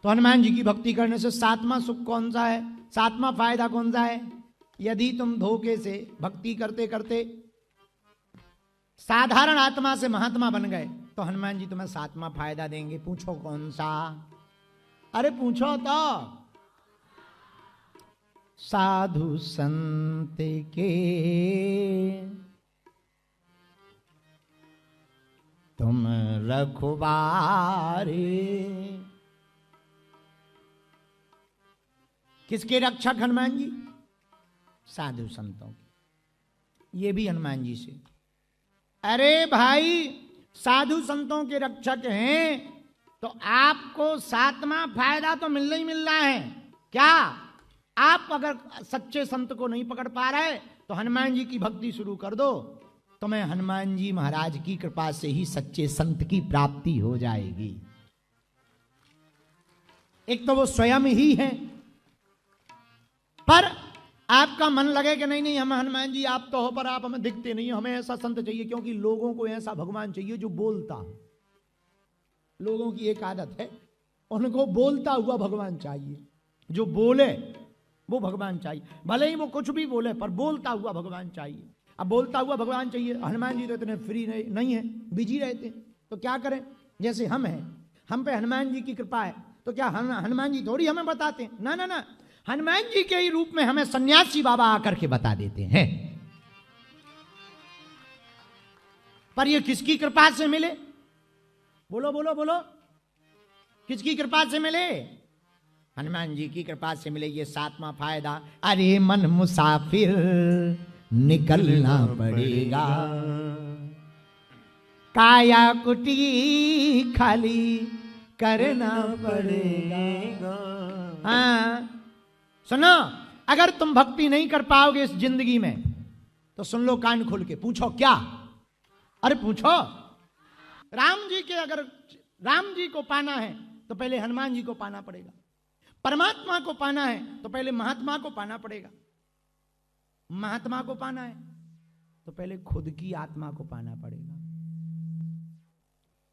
तो हनुमान जी की भक्ति करने से सातवां सुख कौन सा है, सातवां फायदा कौन सा है? यदि तुम धोखे से भक्ति करते करते साधारण आत्मा से महात्मा बन गए तो हनुमान जी तुम्हें सातवां फायदा देंगे। पूछो कौन सा? अरे पूछो तो। साधु संत के तुम रखवारे। किसके रक्षक हनुमान जी? साधु संतों के। ये भी हनुमान जी से। अरे भाई साधु संतों के रक्षक हैं तो आपको सातवां फायदा तो मिलना ही मिल रहा है। क्या आप अगर सच्चे संत को नहीं पकड़ पा रहे तो हनुमान जी की भक्ति शुरू कर दो, तुम्हें हनुमान जी महाराज की कृपा से ही सच्चे संत की प्राप्ति हो जाएगी। एक तो वो स्वयं ही है, पर आपका मन लगे कि नहीं नहीं हम हनुमान जी आप तो हो पर आप हमें दिखते नहीं, हमें ऐसा संत चाहिए। क्योंकि लोगों को ऐसा भगवान चाहिए जो बोलता हो। लोगों की एक आदत है, उनको बोलता हुआ भगवान चाहिए। जो बोले वो भगवान चाहिए, भले ही वो कुछ भी बोले पर बोलता हुआ भगवान चाहिए। अब बोलता हुआ भगवान चाहिए, हनुमान जी तो इतने फ्री नहीं है, बिजी रहते हैं, तो क्या करें? जैसे हम हैं, हम पे हनुमान जी की कृपा है, तो क्या हनुमान जी थोड़ी हमें बताते हैं? ना ना ना, हनुमान जी के ही रूप में हमें सन्यासी बाबा आकर के बता देते हैं। पर ये किसकी कृपा से मिले? बोलो बोलो बोलो, किसकी कृपा से मिले? हनुमान जी की कृपा से मिले। ये सातवां फायदा। अरे मन मुसाफिर निकलना पड़ेगा, काया कुटी खाली करना पड़ेगा। हाँ सुनो, अगर तुम भक्ति नहीं कर पाओगे इस जिंदगी में तो सुन लो कान खोल के, पूछो क्या? अरे पूछो। अगर राम जी को पाना है तो पहले हनुमान जी को पाना पड़ेगा। परमात्मा को पाना है तो पहले महात्मा को पाना पड़ेगा। महात्मा को पाना है तो पहले खुद की आत्मा को पाना पड़ेगा।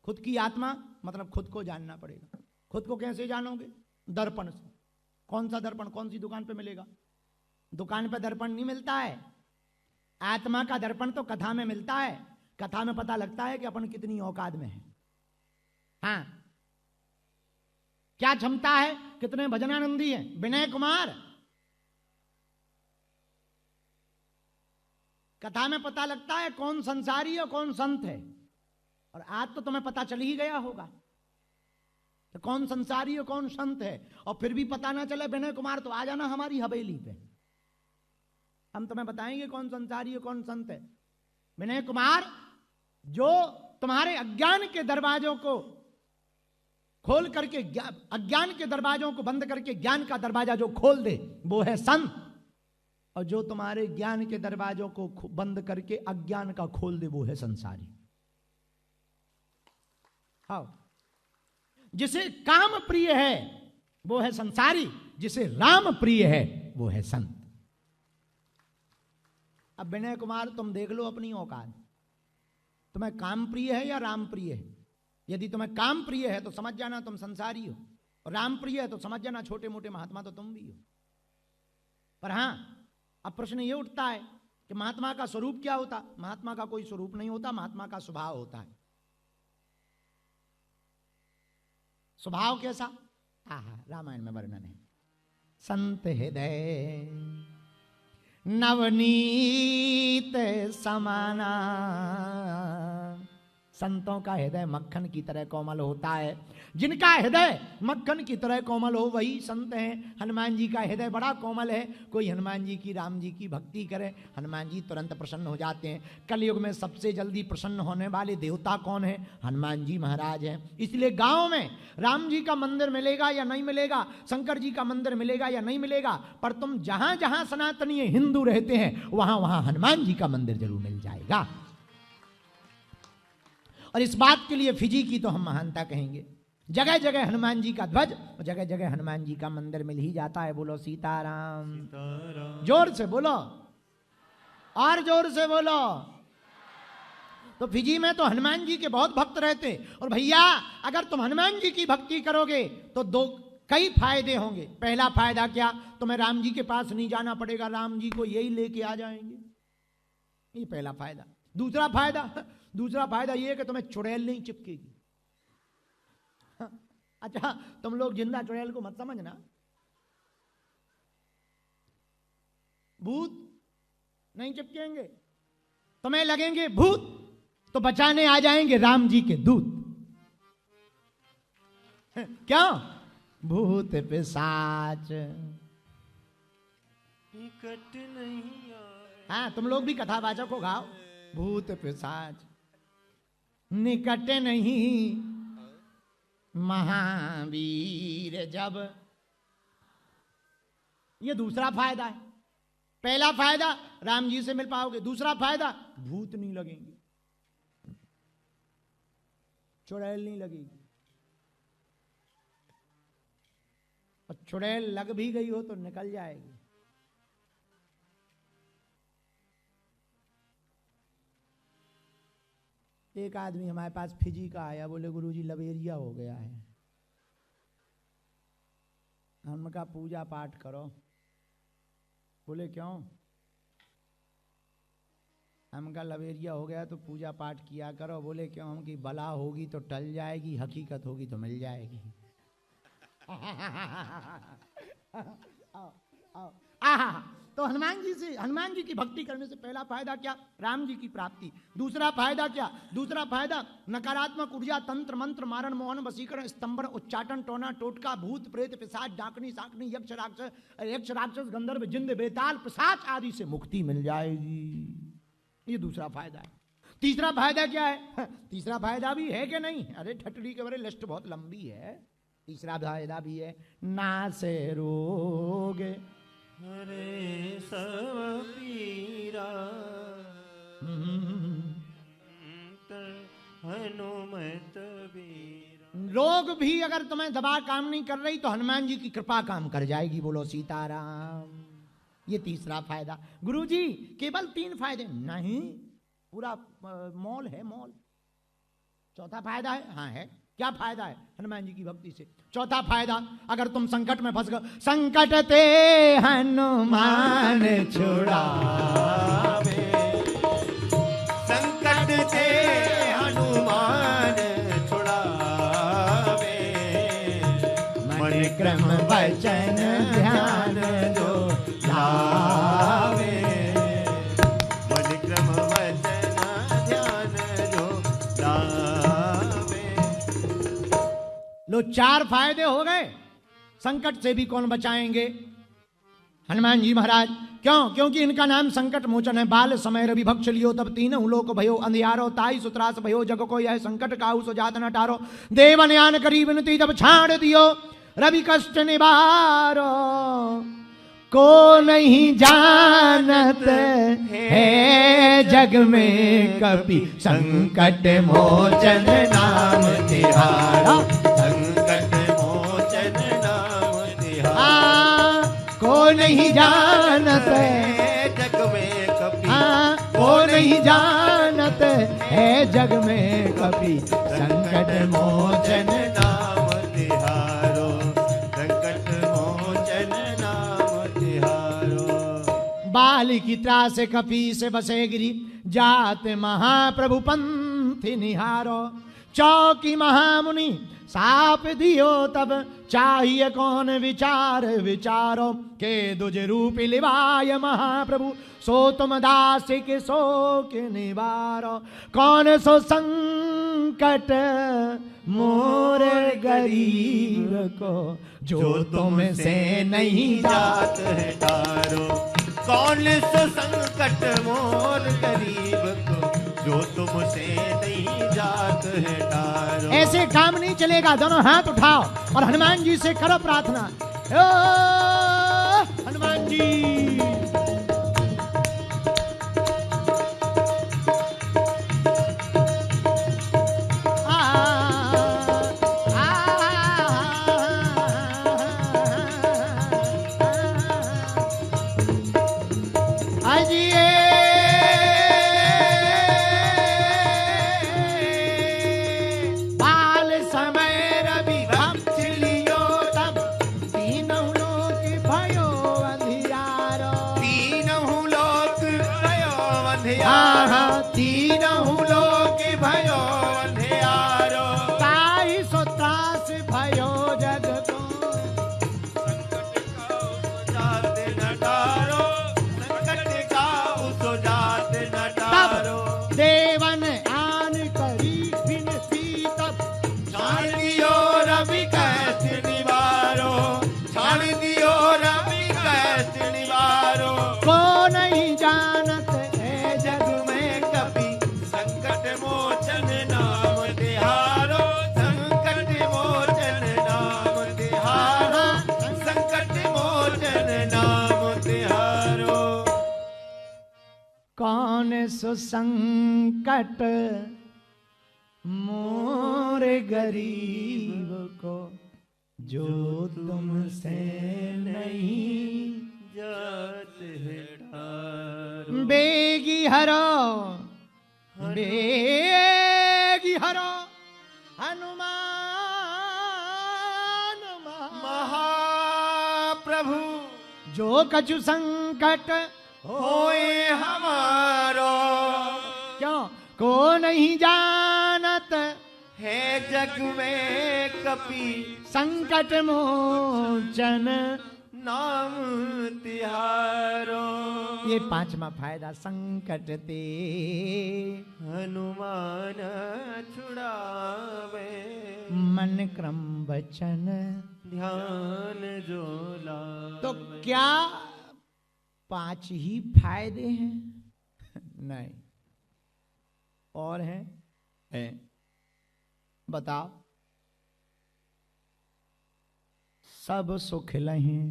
खुद की आत्मा मतलब खुद को जानना पड़ेगा। खुद को कैसे जानोगे? दर्पण से। कौन सा दर्पण? कौन सी दुकान पे मिलेगा? दुकान पे दर्पण नहीं मिलता है। आत्मा का दर्पण तो कथा में मिलता है। कथा में पता लगता है कि अपन कितनी औकात में है। हाँ, क्या क्षमता है? कितने भजनानंदी हैं? विनय कुमार। कथा में पता लगता है कौन संसारी और कौन संत है। और आज तो तुम्हें पता चल ही गया होगा तो कौन संसारी और कौन संत है। और फिर भी पता ना चले विनय कुमार तो आ जाना हमारी हवेली पे, हम तुम्हें बताएंगे कौन संसारी और कौन संत है। विनय कुमार जो तुम्हारे अज्ञान के दरवाजों को खोल करके, अज्ञान के दरवाजों को बंद करके ज्ञान का दरवाजा जो खोल दे वो है संत। और जो तुम्हारे ज्ञान के दरवाजों को बंद करके अज्ञान का खोल दे वो है संसारी। हाँ, जिसे काम प्रिय है वो है संसारी, जिसे राम प्रिय है वो है संत। अब विनय कुमार तुम देख लो अपनी औकात, तुम्हें काम प्रिय है या राम प्रिय है। यदि तुम्हें काम प्रिय है तो समझ जाना तुम संसारी हो, और राम प्रिय है तो समझ जाना छोटे मोटे महात्मा तो तुम भी हो। पर हां, अब प्रश्न ये उठता है कि महात्मा का स्वरूप क्या होता? महात्मा का कोई स्वरूप नहीं होता, महात्मा का स्वभाव होता है। स्वभाव कैसा? रामायण में वर्णन है। संत हृदय नवनीत समाना। संतों का हृदय मक्खन की तरह कोमल होता है। जिनका हृदय मक्खन की तरह कोमल हो वही संत हैं। हनुमान जी का हृदय बड़ा कोमल है। कोई हनुमान जी की, राम जी की भक्ति करे, हनुमान जी तुरंत प्रसन्न हो जाते हैं। कलयुग में सबसे जल्दी प्रसन्न होने वाले देवता कौन है? हनुमान जी महाराज हैं। इसलिए गांव में राम जी का मंदिर मिलेगा या नहीं मिलेगा, शंकर जी का मंदिर मिलेगा या नहीं मिलेगा, पर तुम जहां जहां सनातनी हिंदू रहते हैं वहां वहां हनुमान जी का मंदिर जरूर मिल जाएगा। और इस बात के लिए फिजी की तो हम महानता कहेंगे। जगह जगह हनुमान जी का ध्वज और जगह जगह हनुमान जी का मंदिर मिल ही जाता है। बोलो सीताराम, सीताराम। जोर से बोलो, और जोर से बोलो। तो फिजी में तो हनुमान जी के बहुत भक्त रहते। और भैया अगर तुम हनुमान जी की भक्ति करोगे तो कई फायदे होंगे। पहला फायदा क्या, तुम्हें राम जी के पास नहीं जाना पड़ेगा, राम जी को यही लेके आ जाएंगे, ये पहला फायदा। दूसरा फायदा ये है कि तुम्हें चुड़ैल नहीं चिपकेगी। अच्छा, तुम लोग जिंदा चुड़ैल को मत समझना, भूत नहीं चिपकेंगे, तुम्हें लगेंगे भूत तो बचाने आ जाएंगे राम जी के दूत। क्या, भूत पिशाच निकट नहीं आए। हाँ, तुम लोग भी कथावाचक हो, गाओ, भूत पिशाच निकट नहीं महावीर जब। ये दूसरा फायदा है। पहला फायदा राम जी से मिल पाओगे, दूसरा फायदा भूत नहीं लगेंगे, चुड़ैल नहीं लगेगी। और चुड़ैल लग भी गई हो तो निकल जाएगी। एक आदमी हमारे पास फिजी का आया, बोले गुरुजी लवेरिया हो गया है। हमने कहा पूजा पाठ करो। बोले क्यों? हम कहा लवेरिया हो गया तो पूजा पाठ किया करो। बोले क्यों? हम की बला होगी तो टल जाएगी, हकीकत होगी तो मिल जाएगी। तो हनुमान जी की भक्ति करने से पहला फायदा क्या? राम जी की प्राप्ति। दूसरा फायदा क्या? दूसरा फायदा नकारात्मक ऊर्जा, तंत्र मंत्र, मारण मोहन, वशीकरण, स्तंभन, उच्चाटन, टोना टोटका, भूत प्रेत, पिशाच, डाकनी साकनी, यक्ष राक्षस, गंधर्व, जिंद, बेताल, पिशाच आदि से मुक्ति मिल जाएगी। ये दूसरा फायदा है। तीसरा फायदा क्या है? तीसरा फायदा भी है कि नहीं? अरे ठटड़ी के बारे लिस्ट बहुत लंबी है। तीसरा फायदा भी है, ना से रोग हरे सब पीरा हनुमत बीरा। रोग भी अगर तुम्हें दवा काम नहीं कर रही तो हनुमान जी की कृपा काम कर जाएगी। बोलो सीताराम। ये तीसरा फायदा। गुरुजी केवल 3 फायदे नहीं, पूरा मॉल है, मॉल। चौथा फायदा है, हाँ है। क्या फायदा है? हनुमान जी की भक्ति से। चौथा फायदा, अगर तुम संकट में फंस गए, संकट ते हनुमान छुड़ावे, संकट ते हनुमान छुड़ावे, मन क्रम वचन ध्यान जो लावे। मन क्रम वचन ध्यान जो लावे। लो 4 फायदे हो गए। संकट से भी कौन बचाएंगे? हनुमान जी महाराज। क्यों? क्योंकि इनका नाम संकट मोचन है। बाल समय रवि भक्ष लियो तब तीनों लोक भयो, अंधियारो ताई सुत्रास भयो, जग को यह संकट काहू सो जात न टारो, देवन यान करी विनती जब छाड़ दियो, रवि कष्ट निवारो, को नहीं जानत है जग में कपि, संकट मोचन नाम तिहारा, संकट मोचन नाम तिहारा। को नहीं जानत जग में कपि, को नहीं जानत है जग में कपि, संकट मोचन नाम तिहारो, संकट मोचन नाम तिहारो। बाल की त्रास कपि से बसे गिरी, जात महाप्रभु पंथि निहारो, चौकी महामुनि साप दियो तब, चाहिए कौन विचार विचारो, के दुज रूप लिवाय महाप्रभु, सो तुम दास के सो के निवारो, कौन सो संकट मोर गरीब को, जो तुम से नहीं जात है तारो, कौन सो संकट मोर गरीब को, जो तुमसे नहीं जात है तारो। ऐसे काम नहीं चलेगा। दोनों हाथ उठाओ और हनुमान जी से करो प्रार्थना। ओ हनुमान जी, कौन सुसंकट मोर गरीब को, जो तुमसे नहीं जात है ठारो। बेगी हरो बेगी हरो हनुमान महाप्रभु जो कछु संकट होए हमारो, क्यों को नहीं जानत है जग में कपि संकट मोचन। नाम तिहारो। ये पांचवा फायदा, संकट ते हनुमान छुड़ावे, मन क्रम वचन ध्यान जो लावे। तो क्या 5 ही फायदे हैं? नहीं, और हैं? बताओ। सब सुख लहें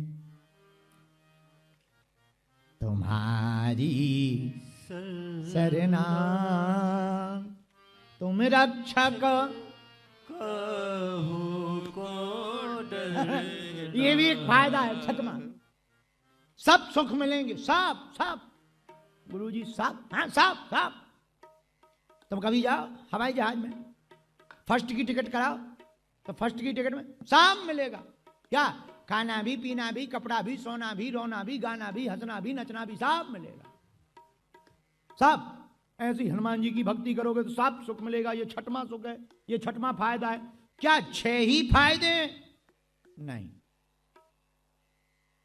तुम्हारी सरना, तुम रक्षक कहू को डर। ये भी एक फायदा है छठवां। सब सुख मिलेंगे, सब सब गुरुजी, सब, हाँ सब सब। तुम कभी जाओ हवाई जहाज में, फर्स्ट की टिकट कराओ, तो फर्स्ट की टिकट में सब मिलेगा। क्या? खाना भी, पीना भी, कपड़ा भी, सोना भी, रोना भी, गाना भी, हंसना भी, नचना भी, सब मिलेगा, सब। ऐसी हनुमान जी की भक्ति करोगे तो सब सुख मिलेगा। ये छठवां सुख है, ये छठवां फायदा है। क्या 6 ही फायदे? नहीं,